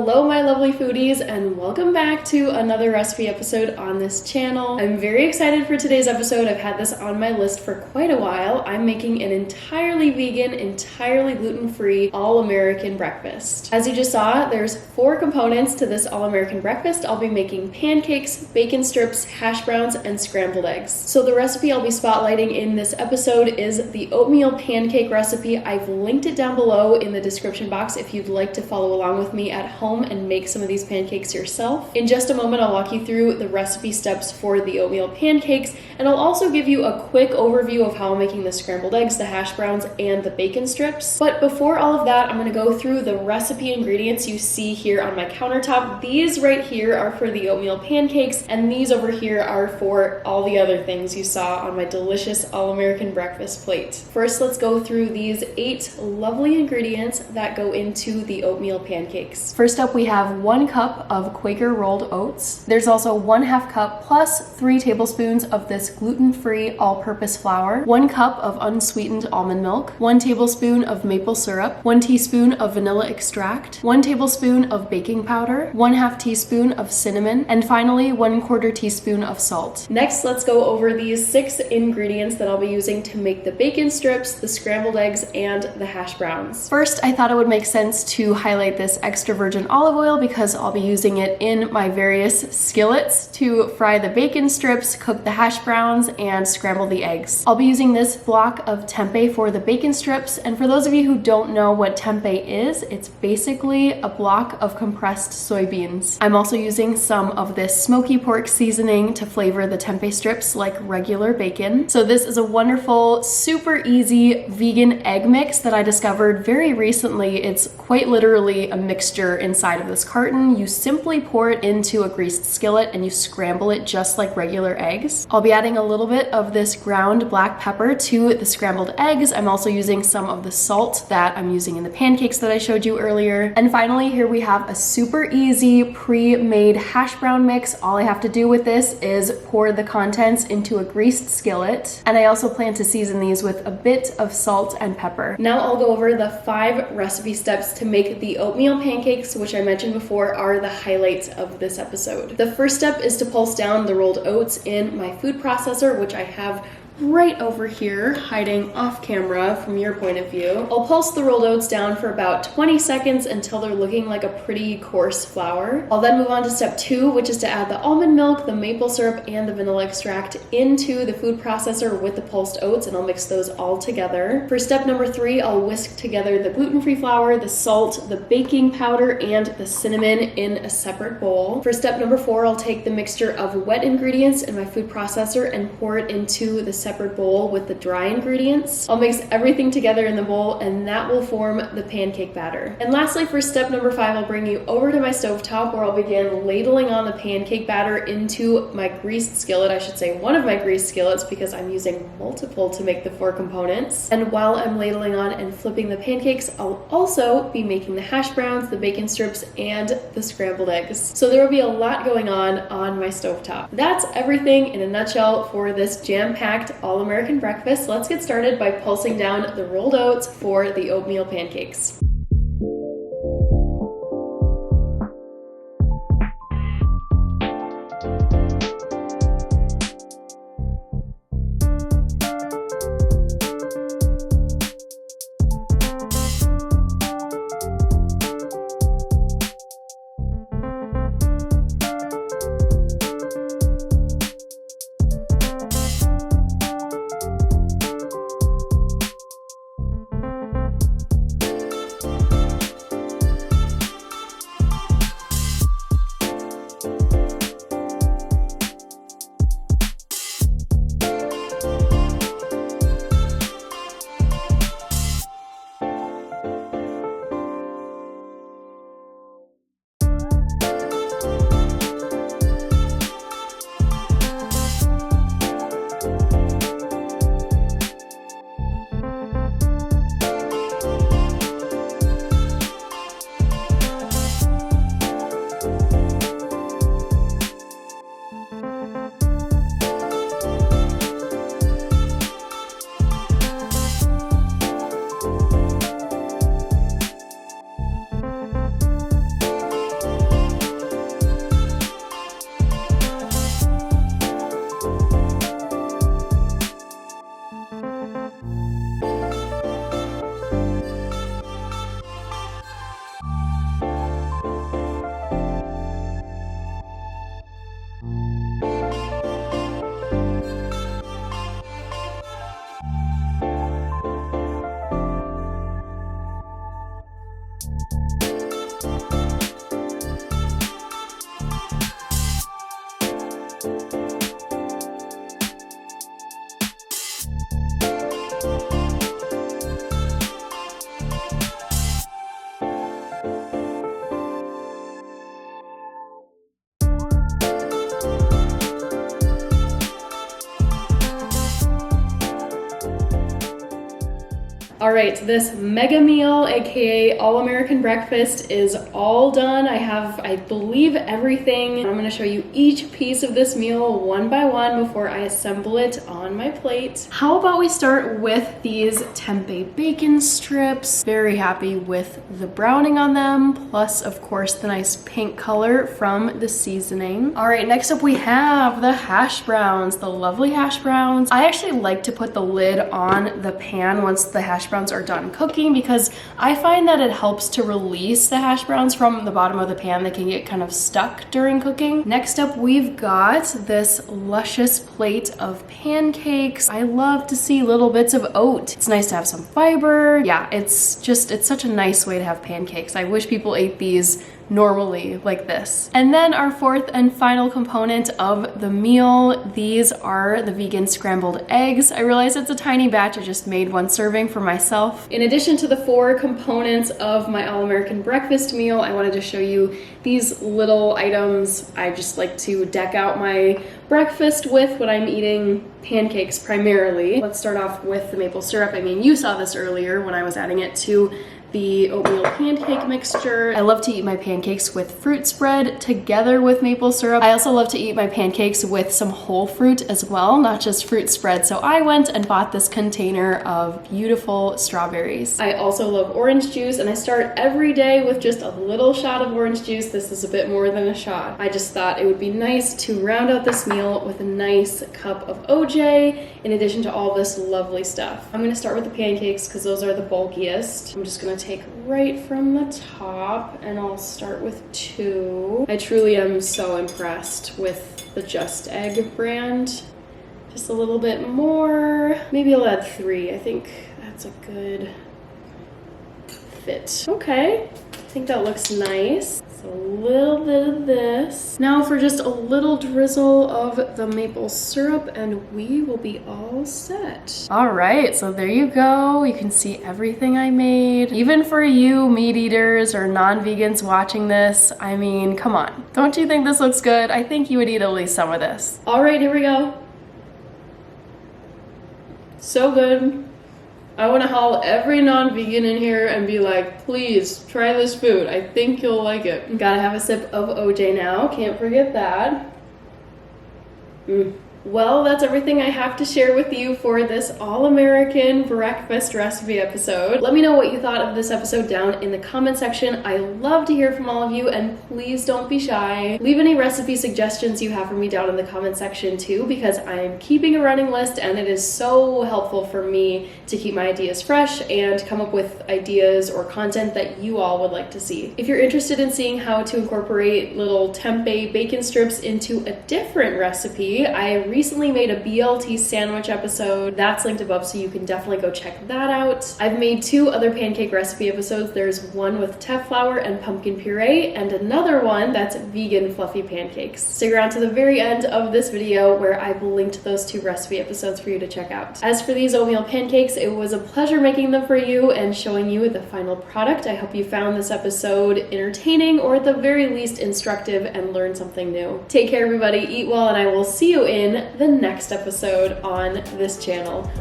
Hello my lovely foodies, and welcome back to another recipe episode on this channel. I'm very excited for today's episode. I've had this on my list for quite a while. I'm making an entirely vegan, entirely gluten-free, all-American breakfast. As you just saw, there's 4 components to this all-American breakfast. I'll be making pancakes, bacon strips, hash browns, and scrambled eggs. So the recipe I'll be spotlighting in this episode is the oatmeal pancake recipe. I've linked it down below in the description box if you'd like to follow along with me at home and make some of these pancakes yourself. In just a moment, I'll walk you through the recipe steps for the oatmeal pancakes, and I'll also give you a quick overview of how I'm making the scrambled eggs, the hash browns, and the bacon strips. But before all of that, I'm going to go through the recipe ingredients you see here on my countertop. These right here are for the oatmeal pancakes, and these over here are for all the other things you saw on my delicious all-American breakfast plate. First, let's go through these 8 lovely ingredients that go into the oatmeal pancakes. First up, we have 1 cup of Quaker rolled oats. There's also 1/2 cup plus 3 tablespoons of this gluten-free all-purpose flour, 1 cup of unsweetened almond milk, 1 tablespoon of maple syrup, 1 teaspoon of vanilla extract, 1 tablespoon of baking powder, 1/2 teaspoon of cinnamon, and finally 1/4 teaspoon of salt. Next, let's go over these 6 ingredients that I'll be using to make the bacon strips, the scrambled eggs, and the hash browns. First, I thought it would make sense to highlight this extra virgin olive oil because I'll be using it in my various skillets to fry the bacon strips, cook the hash browns, and scramble the eggs. I'll be using this block of tempeh for the bacon strips, and for those of you who don't know what tempeh is, it's basically a block of compressed soybeans. I'm also using some of this smoky pork seasoning to flavor the tempeh strips like regular bacon. So this is a wonderful, super easy vegan egg mix that I discovered very recently. It's quite literally a mixture inside of this carton. You simply pour it into a greased skillet and you scramble it just like regular eggs. I'll be adding a little bit of this ground black pepper to the scrambled eggs. I'm also using some of the salt that I'm using in the pancakes that I showed you earlier. And finally, here we have a super easy pre-made hash brown mix. All I have to do with this is pour the contents into a greased skillet. And I also plan to season these with a bit of salt and pepper. Now I'll go over the 5 recipe steps to make the oatmeal pancakes, which I mentioned before are the highlights of this episode. The first step is to pulse down the rolled oats in my food processor, which I have right over here, hiding off camera from your point of view. I'll pulse the rolled oats down for about 20 seconds until they're looking like a pretty coarse flour. I'll then move on to step 2, which is to add the almond milk, the maple syrup, and the vanilla extract into the food processor with the pulsed oats, and I'll mix those all together. For step number 3, I'll whisk together the gluten-free flour, the salt, the baking powder, and the cinnamon in a separate bowl. For step number 4, I'll take the mixture of wet ingredients in my food processor and pour it into the separate bowl with the dry ingredients. I'll mix everything together in the bowl, and that will form the pancake batter. And lastly, for step number 5, I'll bring you over to my stovetop where I'll begin ladling on the pancake batter into my greased skillet. I should say one of my greased skillets because I'm using multiple to make the 4 components. And while I'm ladling on and flipping the pancakes, I'll also be making the hash browns, the bacon strips, and the scrambled eggs. So there will be a lot going on my stovetop. That's everything in a nutshell for this jam-packed all-American breakfast. Let's get started by pulsing down the rolled oats for the oatmeal pancakes. All right, this mega meal, aka all-American breakfast, is all done. I have, I believe, everything. I'm gonna show you each piece of this meal one by one before I assemble it on my plate. How about we start with these tempeh bacon strips? Very happy with the browning on them, plus of course the nice pink color from the seasoning. All right, next up we have the hash browns, the lovely hash browns. I actually like to put the lid on the pan once the hash browns are done cooking because I find that it helps to release the hash browns from the bottom of the pan. They can get kind of stuck during cooking. Next up, we've got this luscious plate of pancakes. I love to see little bits of oat. It's nice to have some fiber. Yeah, it's such a nice way to have pancakes. I wish people ate these normally like this. And then our fourth and final component of the meal, these are the vegan scrambled eggs. I realize it's a tiny batch, I just made one serving for myself. In addition to the 4 components of my all-American breakfast meal, I wanted to show you these little items I just like to deck out my breakfast with when I'm eating pancakes primarily. Let's start off with the maple syrup. I mean, you saw this earlier when I was adding it to the oatmeal pancake mixture. I love to eat my pancakes with fruit spread together with maple syrup. I also love to eat my pancakes with some whole fruit as well, not just fruit spread. So I went and bought this container of beautiful strawberries. I also love orange juice, and I start every day with just a little shot of orange juice. This is a bit more than a shot. I just thought it would be nice to round out this meal with a nice cup of OJ in addition to all this lovely stuff. I'm gonna start with the pancakes because those are the bulkiest. I'm just gonna take right from the top, and I'll start with 2. I truly am so impressed with the Just Egg brand. Just a little bit more. Maybe I'll add 3. I think that's a good fit. Okay, I think that looks nice. So a little bit of this. Now for just a little drizzle of the maple syrup, and we will be all set. All right, so there you go. You can see everything I made. Even for you meat eaters or non-vegans watching this, I mean, come on. Don't you think this looks good? I think you would eat at least some of this. All right, here we go. So good. I want to haul every non-vegan in here and be like, please try this food. I think you'll like it. Gotta have a sip of OJ now. Can't forget that. Well, that's everything I have to share with you for this all-American breakfast recipe episode. Let me know what you thought of this episode down in the comment section. I love to hear from all of you, and please don't be shy. Leave any recipe suggestions you have for me down in the comment section too, because I'm keeping a running list and it is so helpful for me to keep my ideas fresh and come up with ideas or content that you all would like to see. If you're interested in seeing how to incorporate little tempeh bacon strips into a different recipe, I recently made a BLT sandwich episode. That's linked above, so you can definitely go check that out. I've made 2 other pancake recipe episodes. There's one with teff flour and pumpkin puree, and another one that's vegan fluffy pancakes. Stick around to the very end of this video where I've linked those 2 recipe episodes for you to check out. As for these oatmeal pancakes, it was a pleasure making them for you and showing you the final product. I hope you found this episode entertaining, or at the very least instructive, and learned something new. Take care, everybody. Eat well, and I will see you in the next episode on this channel.